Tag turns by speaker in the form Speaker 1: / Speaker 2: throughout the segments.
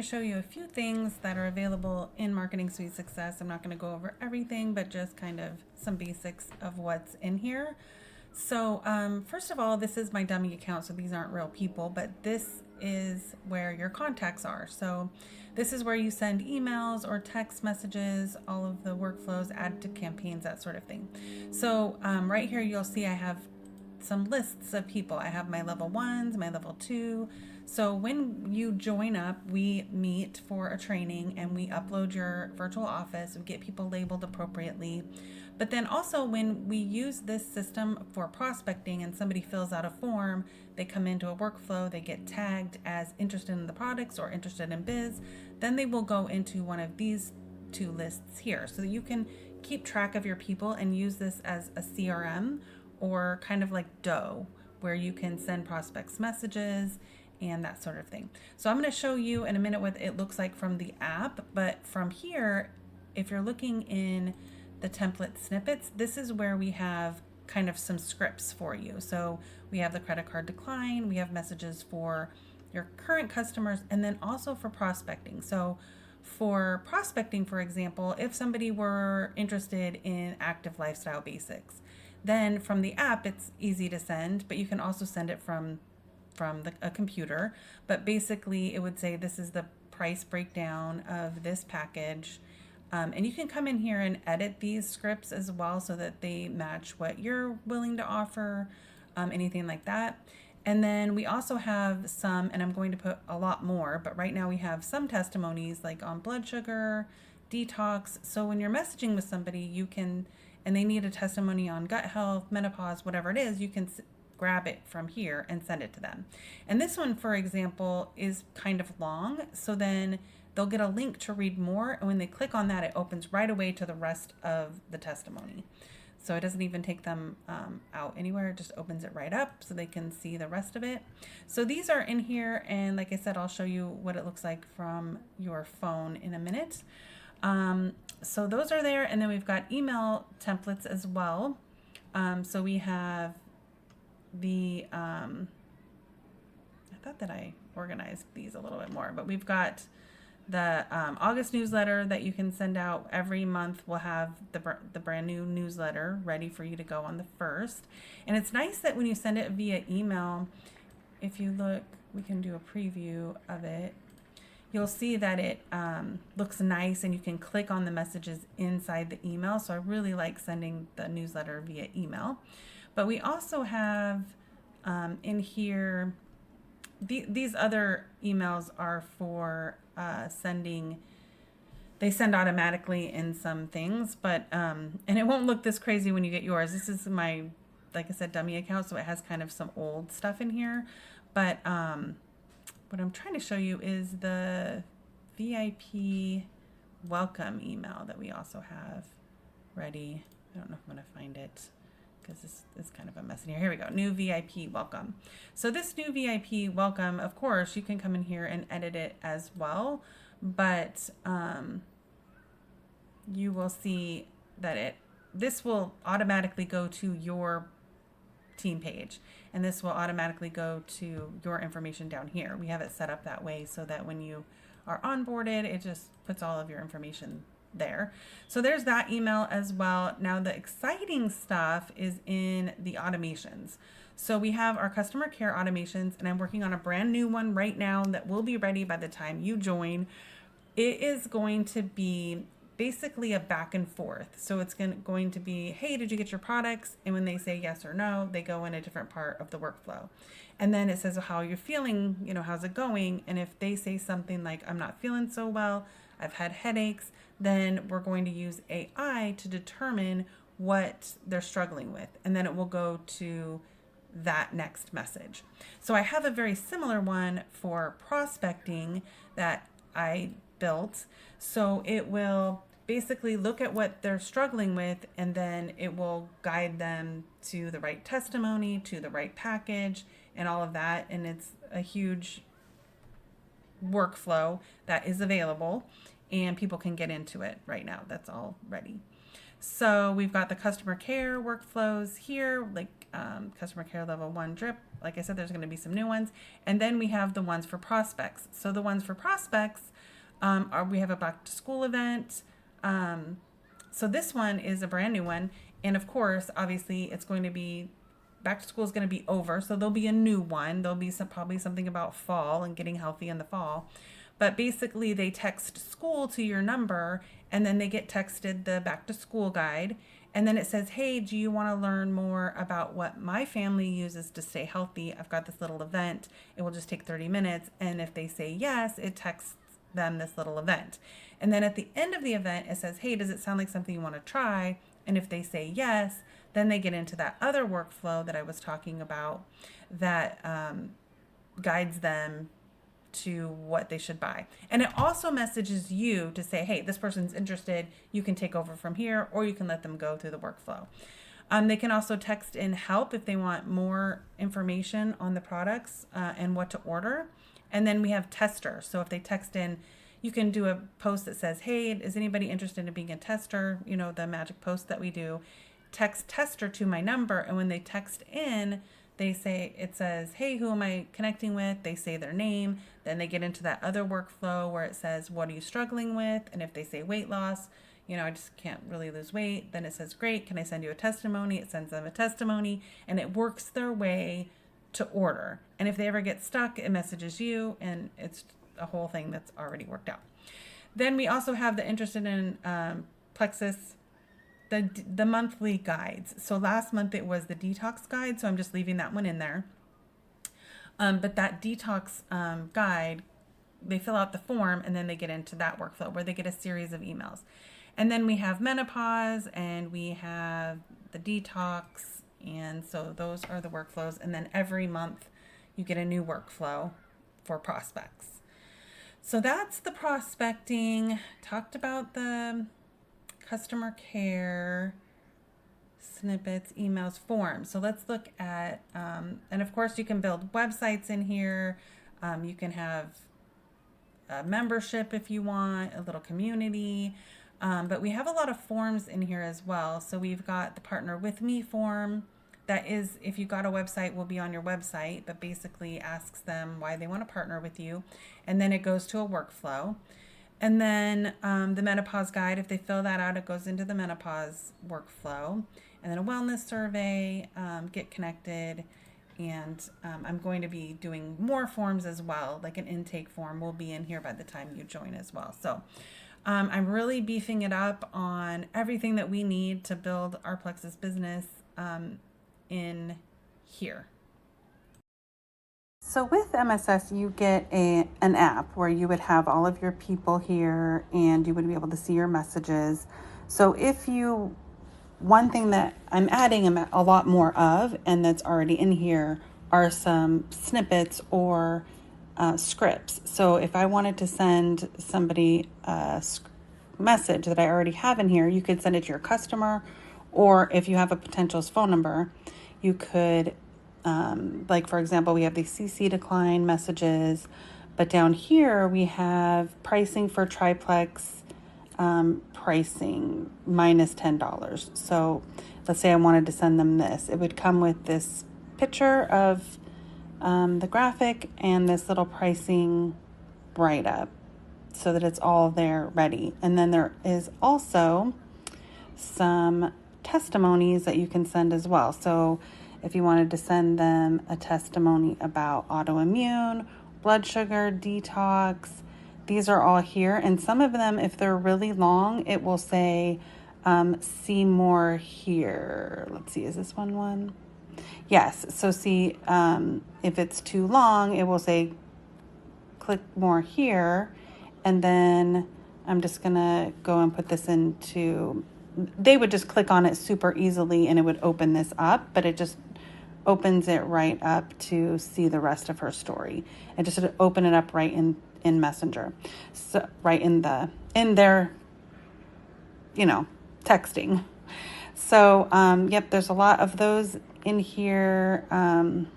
Speaker 1: to show you a few things that are available in Marketing Suite Success. I'm not going to go over everything, but just kind of some basics of what's in here. So first of all, this is my dummy account, so these aren't real people, but this is where your contacts are. So this is where you send emails or text messages, all of the workflows, add to campaigns, that sort of thing. So right here, you'll see I have some lists of people. I have my level 1s, my level 2. So when you join up, we meet for a training and we upload your virtual office, we get people labeled appropriately. But then also when we use this system for prospecting and somebody fills out a form, they come into a workflow, they get tagged as interested in the products or interested in biz, then they will go into one of these two lists here so that you can keep track of your people and use this as a CRM or kind of like Doe, where you can send prospects messages and that sort of thing. So I'm going to show you in a minute what it looks like from the app, but from here, if you're looking in the template snippets, this is where we have kind of some scripts for you. So we have the credit card decline, we have messages for your current customers, and then also for prospecting. So for prospecting, for example, if somebody were interested in active lifestyle basics, then from the app, it's easy to send, but you can also send it from a computer. But basically, it would say this is the price breakdown of this package. And you can come in here and edit these scripts as well so that they match what you're willing to offer, anything like that. And then we also have some, and I'm going to put a lot more, but right now we have some testimonies like on blood sugar, detox. So when you're messaging with somebody, you can, and they need a testimony on gut health, menopause, whatever it is, you can grab it from here and send it to them. And this one, for example, is kind of long. So then they'll get a link to read more. And when they click on that, it opens right away to the rest of the testimony. So it doesn't even take them out anywhere. It just opens it right up so they can see the rest of it. So these are in here. And like I said, I'll show you what it looks like from your phone in a minute. So those are there. And then we've got email templates as well. So we have the, I thought that I organized these a little bit more, but we've got the August newsletter that you can send out every month. We'll have the brand new newsletter ready for you to go on the 1st. And it's nice that when you send it via email, if you look, we can do a preview of it. You'll see that it looks nice and you can click on the messages inside the email. So I really like sending the newsletter via email. But we also have in here, these other emails are for sending, they send automatically in some things, but, and it won't look this crazy when you get yours. This is my, like I said, dummy account, so it has kind of some old stuff in here. But what I'm trying to show you is the VIP welcome email that we also have ready. I don't know if I'm going to find it because this is kind of a mess in here. Here we go. New VIP welcome. So this new VIP welcome, of course, you can come in here and edit it as well, but you will see that this will automatically go to your team page, and this will automatically go to your information down here. We have it set up that way so that when you are onboarded, it just puts all of your information there. So there's that email as well. Now the exciting stuff is in the automations. So we have our customer care automations, and I'm working on a brand new one right now that will be ready by the time you join. It is going to be basically a back and forth. So it's going to be, hey, did you get your products? And when they say yes or no, they go in a different part of the workflow. And then it says how you're feeling, how's it going? And if they say something like, I'm not feeling so well, I've had headaches, then we're going to use AI to determine what they're struggling with. And then it will go to that next message. So I have a very similar one for prospecting that I built. So it will basically look at what they're struggling with, and then it will guide them to the right testimony, to the right package, and all of that. And it's a huge workflow that is available, and people can get into it right now. That's all ready. So we've got the customer care workflows here, like customer care level 1 drip. Like I said, there's going to be some new ones. And then we have the ones for prospects. So the ones for prospects we have a back to school event. So this one is a brand new one. And of course, obviously, it's going to be back to school is going to be over. So there'll be a new one. There'll be probably something about fall and getting healthy in the fall. But basically, they text school to your number, and then they get texted the back to school guide. And then it says, hey, do you want to learn more about what my family uses to stay healthy? I've got this little event. It will just take 30 minutes. And if they say yes, it texts them this little event. And then at the end of the event, it says, hey, does it sound like something you want to try? And if they say yes, then they get into that other workflow that I was talking about that guides them to what they should buy. And it also messages you to say, hey, this person's interested. You can take over from here, or you can let them go through the workflow. They can also text in help if they want more information on the products and what to order. And then we have tester. So if they text in, you can do a post that says, hey, is anybody interested in being a tester? You know, the magic post that we do. Text tester to my number. And when they text in, they say, it says, hey, who am I connecting with? They say their name. Then they get into that other workflow where it says, what are you struggling with? And if they say weight loss, you know, I just can't really lose weight. Then it says, great, can I send you a testimony? It sends them a testimony, and it works their way to order. And if they ever get stuck, it messages you, and it's a whole thing that's already worked out. Then we also have the interested in Plexus, the monthly guides. So last month it was the detox guide, so I'm just leaving that one in there. But that detox guide, they fill out the form, and then they get into that workflow where they get a series of emails. And then we have menopause, and we have the detox, and so those are the workflows. And then every month you get a new workflow for prospects. So that's the prospecting. Talked about the customer care, snippets, emails, forms. So let's look at, and of course you can build websites in here. You can have a membership if you want, a little community. But we have a lot of forms in here as well. So we've got the partner with me form. That is, if you got a website, will be on your website, but basically asks them why they want to partner with you. And then it goes to a workflow. And then the menopause guide, if they fill that out, it goes into the menopause workflow. And then a wellness survey, get connected. And I'm going to be doing more forms as well, like an intake form will be in here by the time you join as well. So I'm really beefing it up on everything that we need to build our Plexus business in here. So with MSS, you get an app where you would have all of your people here, and you would be able to see your messages. So one thing that I'm adding a lot more of, and that's already in here, are some snippets or scripts. So if I wanted to send somebody a message that I already have in here, you could send it to your customer, or if you have a potential's phone number, you could, like for example, we have these CC decline messages, but down here we have pricing for triplex, pricing minus $10. So let's say I wanted to send them this. It would come with this picture of the graphic and this little pricing write-up so that it's all there ready. And then there is also some testimonies that you can send as well. So if you wanted to send them a testimony about autoimmune, blood sugar, detox, these are all here. And some of them, if they're really long, it will say, see more here. Let's see, is this one? Yes. So see, if it's too long, it will say, click more here. And then I'm just going to go and put this into, they would just click on it super easily and it would open this up, but it just opens it right up to see the rest of her story. And just open it up right in Messenger. So right in their, texting. So, yep, there's a lot of those in here. And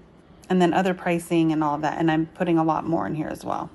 Speaker 1: then other pricing and all of that. And I'm putting a lot more in here as well.